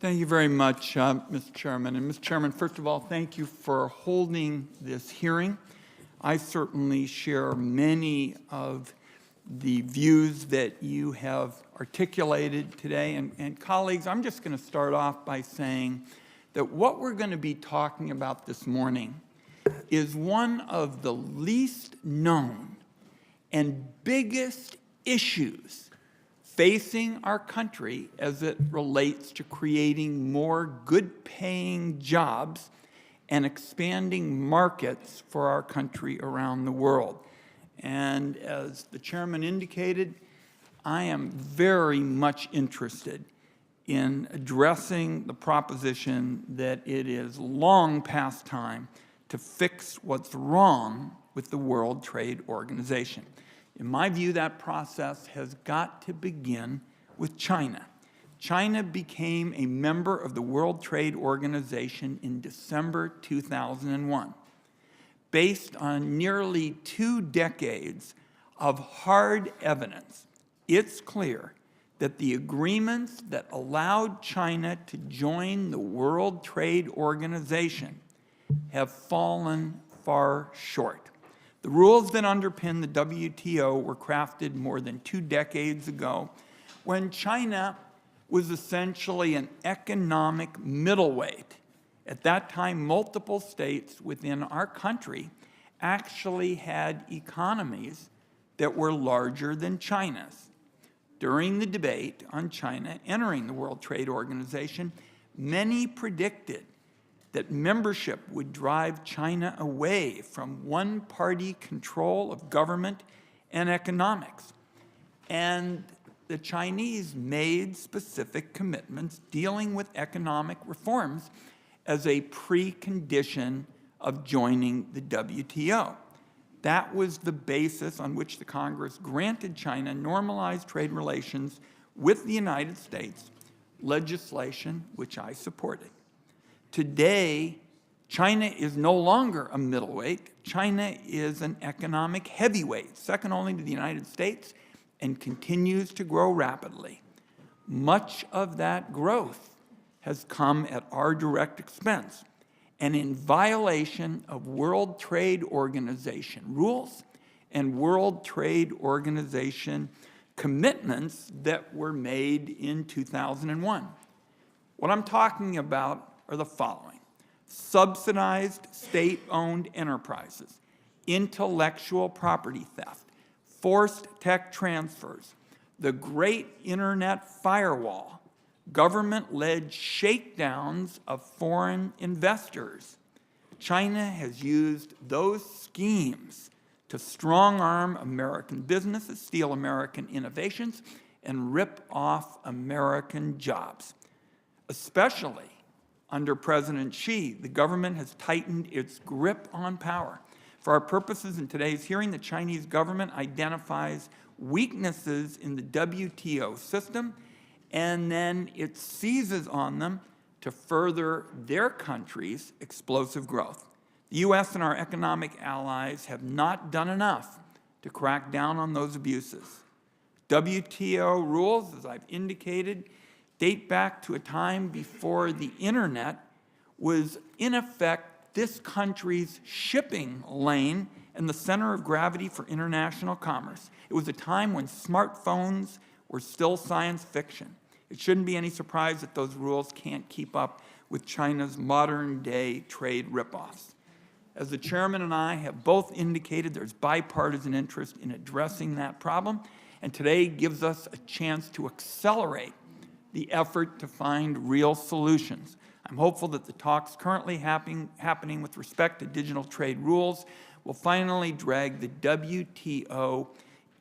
Thank you very much, Mr. Chairman. And Mr. Chairman, first of all, thank you for holding this hearing. I certainly share many of the views that you have articulated today. And colleagues, I'm just going to start off by saying that what we're going to be talking about this morning is one of the least known and biggest issues facing our country as it relates to creating more good-paying jobs and expanding markets for our country around the world. And as the chairman indicated, I am very much interested in addressing the proposition that it is long past time to fix what's wrong with the World Trade Organization. In my view, that process has got to begin with China. China became a member of the World Trade Organization in December 2001. Based on nearly 2 decades of hard evidence, it's clear that the agreements that allowed China to join the World Trade Organization have fallen far short. The rules that underpin the WTO were crafted more than 2 decades ago when China was essentially an economic middleweight. At that time, multiple states within our country actually had economies that were larger than China's. During the debate on China entering the World Trade Organization, many predicted that membership would drive China away from one-party control of government and economics. And the Chinese made specific commitments dealing with economic reforms as a precondition of joining the WTO. That was the basis on which the Congress granted China normalized trade relations with the United States, legislation which I supported. Today, China is no longer a middleweight. China is an economic heavyweight, second only to the United States, and continues to grow rapidly. Much of that growth has come at our direct expense and in violation of World Trade Organization rules and World Trade Organization commitments that were made in 2001. What I'm talking about are the following: subsidized state-owned enterprises, intellectual property theft, forced tech transfers, the great internet firewall, government-led shakedowns of foreign investors. China has used those schemes to strong-arm American businesses, steal American innovations, and rip off American jobs. Especially under President Xi, the government has tightened its grip on power. For our purposes in today's hearing, the Chinese government identifies weaknesses in the WTO system, and then it seizes on them to further their country's explosive growth. The U.S. and our economic allies have not done enough to crack down on those abuses. WTO rules, as I've indicated, date back to a time before the internet was in effect this country's shipping lane and the center of gravity for international commerce. It was a time when smartphones were still science fiction. It shouldn't be any surprise that those rules can't keep up with China's modern-day trade ripoffs. As the chairman and I have both indicated, there's bipartisan interest in addressing that problem, and today gives us a chance to accelerate the effort to find real solutions. I'm hopeful that the talks currently happening with respect to digital trade rules will finally drag the WTO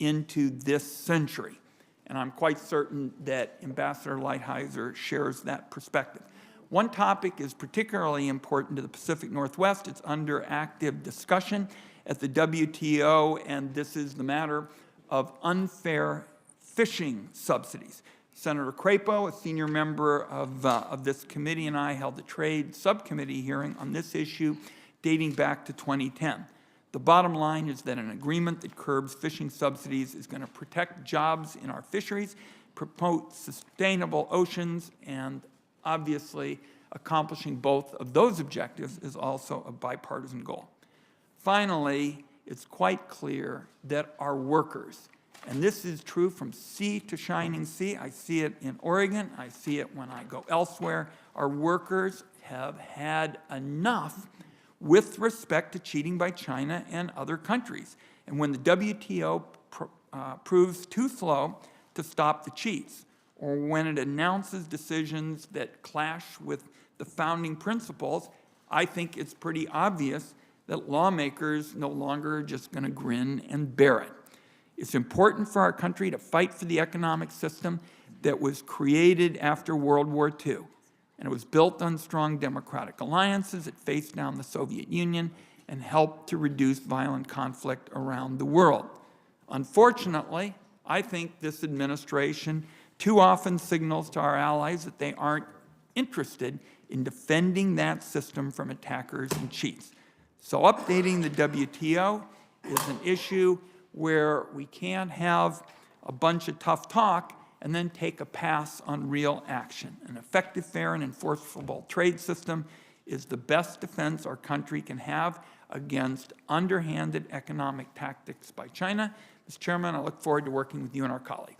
into this century. And I'm quite certain that Ambassador Lighthizer shares that perspective. One topic is particularly important to the Pacific Northwest. It's under active discussion at the WTO, and this is the matter of unfair fishing subsidies. Senator Crapo, a senior member of this committee, and I held a trade subcommittee hearing on this issue dating back to 2010. The bottom line is that an agreement that curbs fishing subsidies is going to protect jobs in our fisheries, promote sustainable oceans, and obviously, accomplishing both of those objectives is also a bipartisan goal. Finally, it's quite clear that our workers, and this is true from sea to shining sea. I see it in Oregon. I see it when I go elsewhere. Our workers have had enough with respect to cheating by China and other countries. And when the WTO proves too slow to stop the cheats, or when it announces decisions that clash with the founding principles, I think it's pretty obvious that lawmakers no longer are just going to grin and bear it. It's important for our country to fight for the economic system that was created after World War II. And it was built on strong democratic alliances. It faced down the Soviet Union and helped to reduce violent conflict around the world. Unfortunately, I think this administration too often signals to our allies that they aren't interested in defending that system from attackers and cheats. So updating the WTO is an issue where we can't have a bunch of tough talk and then take a pass on real action. An effective, fair, and enforceable trade system is the best defense our country can have against underhanded economic tactics by China. Mr. Chairman, I look forward to working with you and our colleagues.